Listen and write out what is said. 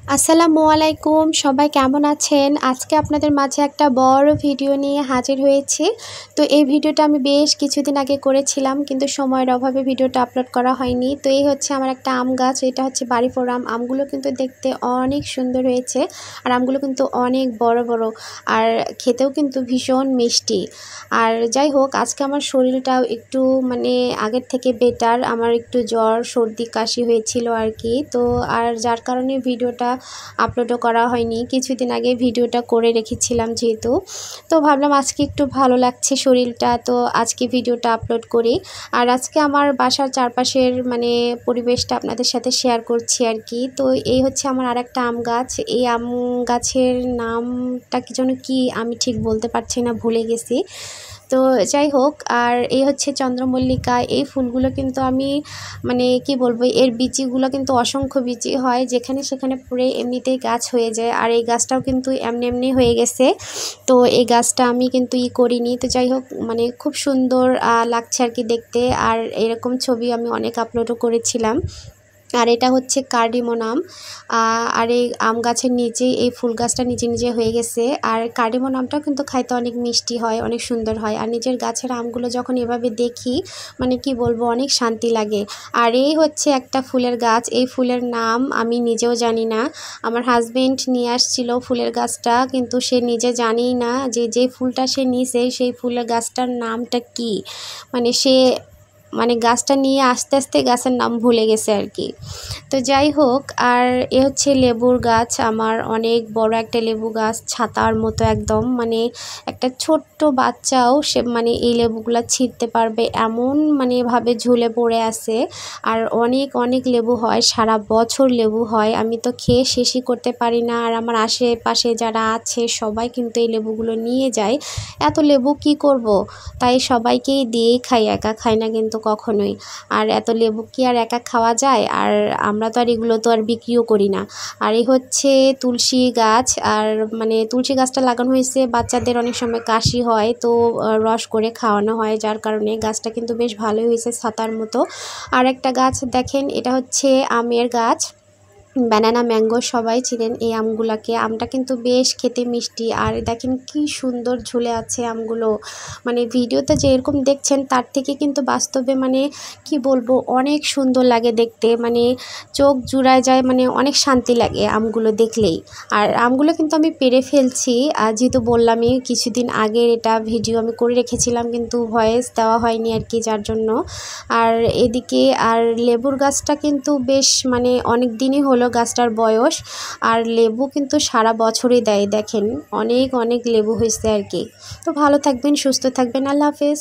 আসসালামু আলাইকুম, সবাই কেমন আছেন? আজকে আপনাদের মাঝে একটা বড় ভিডিও নিয়ে হাজির হয়েছি। তো এই ভিডিওটা আমি বেশ কিছুদিন আগে করেছিলাম, কিন্তু সময়ের অভাবে ভিডিওটা আপলোড করা হয়নি। তো এই হচ্ছে আমার একটা আম গাছ, এটা হচ্ছে বাড়িপুর আম। আমগুলো কিন্তু দেখতে অনেক সুন্দর হয়েছে, আর আমগুলো কিন্তু অনেক বড় বড়, আর খেতেও কিন্তু ভীষণ মিষ্টি। আর যাই হোক, আজকে আমার শরীরটাও একটু আগের থেকে বেটার। আমার একটু জ্বর, সর্দি, কাশি হয়েছিল আর কি। তো আর যার কারণে ভিডিওটা আপলোডও করা হয়নি। কিছুদিন আগে ভিডিওটা করে রেখেছিলাম যেহেতু, তো ভাবলাম আজকে একটু ভালো লাগছে শরীরটা, তো আজকে ভিডিওটা আপলোড করি। আর আজকে আমার বাসার চারপাশের পরিবেশটা আপনাদের সাথে শেয়ার করছি আর কি। তো এই হচ্ছে আমার আরেকটা আম গাছ। এই আম গাছের নামটা কি যেন কি আমি ঠিক বলতে পারছি না, ভুলে গেছি। তো যাই হোক, আর এই হচ্ছে চন্দ্রমল্লিকা। এই ফুলগুলো কিন্তু আমি কি বলবো, এর বিচিগুলো কিন্তু অসংখ্য বিচি হয়, যেখানে সেখানে পড়ে এমনিতেই গাছ হয়ে যায়। আর এই গাছটাও কিন্তু এমনি এমনি হয়ে গেছে। তো এই গাছটা আমি কিন্তু করিনি। তো যাই হোক, খুব সুন্দর লাগছে আর কি দেখতে। আর এরকম ছবি আমি অনেক আপলোডও করেছিলাম। আর এটা হচ্ছে কার্ডিমন আম। আর এই আম গাছের নিচেই এই ফুল গাছটা নিজে নিজে হয়ে গেছে। আর কার্ডিমন আমটাও কিন্তু খাইতে অনেক মিষ্টি হয়, অনেক সুন্দর হয়। আর নিজের গাছের আমগুলো যখন এভাবে দেখি, কি বলবো, অনেক শান্তি লাগে। আর এই হচ্ছে একটা ফুলের গাছ। এই ফুলের নাম আমি নিজেও জানি না। আমার হাজবেন্ড নিয়ে আসছিল ফুলের গাছটা, কিন্তু সে নিজে জানেই না যে ফুলটা সে নিছে সেই ফুলের গাছটার নামটা কি। সে গাছটা নিয়ে আস্তে আস্তে গাছের নাম ভুলে গেছে আর কি। তো যাই হোক, আর এ হচ্ছে লেবুর গাছ। আমার অনেক বড় একটা লেবু গাছ, ছাতার মতো একদম, একটা ছোট্ট বাচ্চাও সে এই লেবুগুলা ছিঁড়তে পারবে এমন ভাবে ঝুলে পড়ে আছে। আর অনেক অনেক লেবু হয়, সারা বছর লেবু হয়, আমি তো খেয়ে শেষই করতে পারি না। আর আমার আশেপাশে যারা আছে সবাই কিন্তু এই লেবুগুলো নিয়ে যায়। এত লেবু কি করব, তাই সবাইকেই দিয়েই খাই, একা খাই না কিন্তু কখনোই। আর এত লেবু কি আর একা খাওয়া যায়? আর আমরা তো আর এগুলো তো আর বিক্রিও করি না। আর এই হচ্ছে তুলসী গাছ। আর তুলসী গাছটা লাগানো হয়েছে, বাচ্চাদের অনেক সময় কাশি হয়, তো রস করে খাওয়ানো হয়, যার কারণে গাছটা কিন্তু বেশ ভালোই হয়েছে, ছাতার মতো। আর একটা গাছ দেখেন, এটা হচ্ছে আমের গাছ, ব্যানানা ম্যাঙ্গো সবাই চিনেন এই আমগুলাকে। আমটা কিন্তু বেশ খেতে মিষ্টি। আর দেখেন কি সুন্দর ঝুলে আছে আমগুলো। ভিডিওতে যেরকম দেখছেন তার থেকে কিন্তু বাস্তবে কি বলবো, অনেক সুন্দর লাগে দেখতে, চোখ জুড়ায় যায়, অনেক শান্তি লাগে আমগুলো দেখলেই। আর আমগুলো কিন্তু আমি পেরে ফেলছি, যেহেতু বললামই কিছুদিন আগের এটা ভিডিও আমি করে রেখেছিলাম, কিন্তু ভয়েস দেওয়া হয়নি আর কি, যার জন্য। আর এদিকে আর লেবুর গাছটা কিন্তু বেশ অনেক দিনই হলো গাছটার বয়স। আর লেবু কিন্তু সারা বছরই দেয়, দেখেন অনেক অনেক লেবু হয়েছে আর কি। তো ভালো থাকবেন, সুস্থ থাকবেন, আল্লাহ হাফেজ।